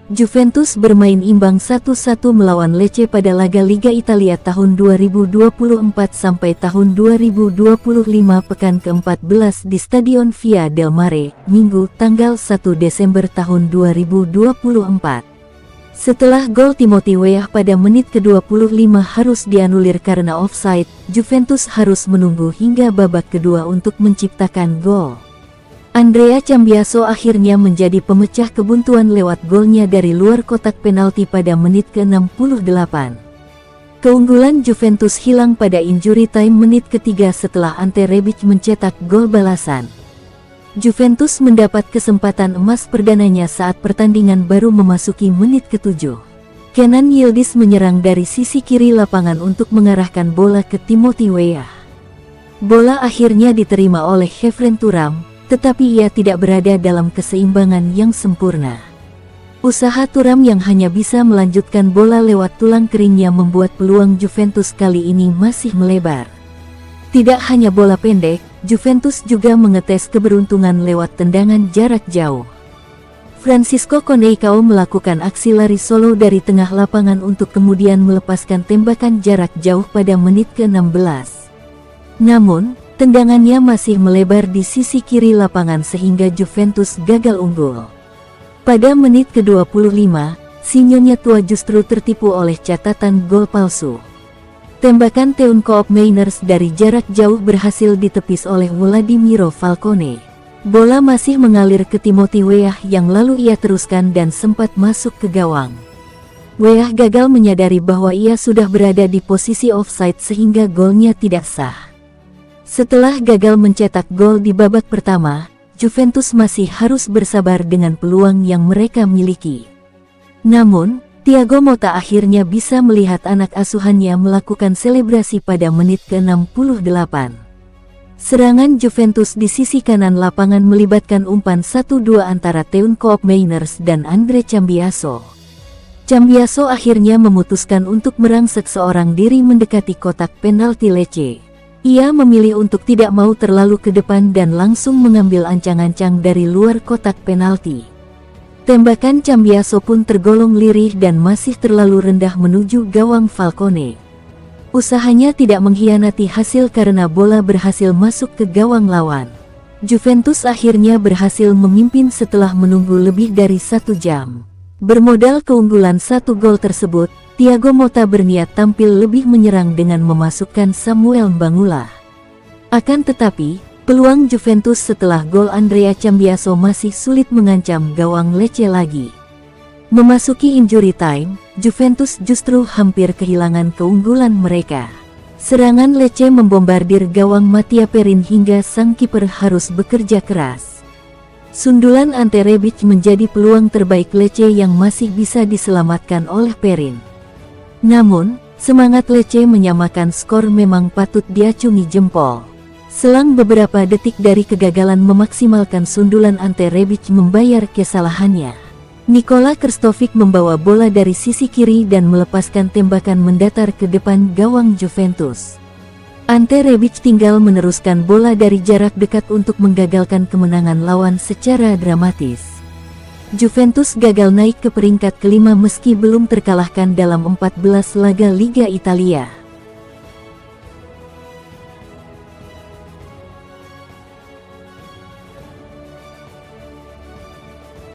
Juventus bermain imbang 1-1 melawan Lecce pada laga Liga Italia tahun 2024 sampai tahun 2025 pekan ke-14 di Stadion Via del Mare, Minggu, tanggal 1 Desember tahun 2024. Setelah gol Timothy Weah pada menit ke-25 harus dianulir karena offside, Juventus harus menunggu hingga babak kedua untuk menciptakan gol. Andrea Cambiaso akhirnya menjadi pemecah kebuntuan lewat golnya dari luar kotak penalti pada menit ke-68. Keunggulan Juventus hilang pada injury time menit ketiga setelah Ante Rebic mencetak gol balasan. Juventus mendapat kesempatan emas perdananya saat pertandingan baru memasuki menit ke-7. Kenan Yildiz menyerang dari sisi kiri lapangan untuk mengarahkan bola ke Timothy Weah. Bola akhirnya diterima oleh Khéphren Thuram, tetapi ia tidak berada dalam keseimbangan yang sempurna. Usaha Thuram yang hanya bisa melanjutkan bola lewat tulang keringnya membuat peluang Juventus kali ini masih melebar. Tidak hanya bola pendek, Juventus juga mengetes keberuntungan lewat tendangan jarak jauh. Francisco Coneição melakukan aksi lari solo dari tengah lapangan untuk kemudian melepaskan tembakan jarak jauh pada menit ke-16. Namun, tendangannya masih melebar di sisi kiri lapangan sehingga Juventus gagal unggul. Pada menit ke-25, Signone Tua justru tertipu oleh catatan gol palsu. Tembakan Teun Koopmeiners dari jarak jauh berhasil ditepis oleh Wladimiro Falcone. Bola masih mengalir ke Timothy Weah yang lalu ia teruskan dan sempat masuk ke gawang. Weah gagal menyadari bahwa ia sudah berada di posisi offside sehingga golnya tidak sah. Setelah gagal mencetak gol di babak pertama, Juventus masih harus bersabar dengan peluang yang mereka miliki. Namun, Thiago Motta akhirnya bisa melihat anak asuhannya melakukan selebrasi pada menit ke-68. Serangan Juventus di sisi kanan lapangan melibatkan umpan 1-2 antara Teun Koopmeiners dan Andre Cambiaso. Cambiaso akhirnya memutuskan untuk merangsek seorang diri mendekati kotak penalti Lecce. Ia memilih untuk tidak mau terlalu ke depan dan langsung mengambil ancang-ancang dari luar kotak penalti. Tembakan Cambiaso pun tergolong lirih dan masih terlalu rendah menuju gawang Falcone. Usahanya tidak mengkhianati hasil karena bola berhasil masuk ke gawang lawan. Juventus akhirnya berhasil memimpin setelah menunggu lebih dari 1 jam. Bermodal keunggulan 1 gol tersebut, Thiago Motta berniat tampil lebih menyerang dengan memasukkan Samuel Mbangula. Akan tetapi, peluang Juventus setelah gol Andrea Cambiaso masih sulit mengancam gawang Lecce lagi. Memasuki injury time, Juventus justru hampir kehilangan keunggulan mereka. Serangan Lecce membombardir gawang Mattia Perin hingga sang kiper harus bekerja keras. Sundulan Ante Rebic menjadi peluang terbaik Lecce yang masih bisa diselamatkan oleh Perin. Namun, semangat Lecce menyamakan skor memang patut diacungi jempol. Selang beberapa detik dari kegagalan memaksimalkan sundulan Ante Rebic membayar kesalahannya. Nikola Krstovic membawa bola dari sisi kiri dan melepaskan tembakan mendatar ke depan gawang Juventus. Ante Rebic tinggal meneruskan bola dari jarak dekat untuk menggagalkan kemenangan lawan secara dramatis. Juventus gagal naik ke peringkat kelima meski belum terkalahkan dalam 14 laga Liga Italia.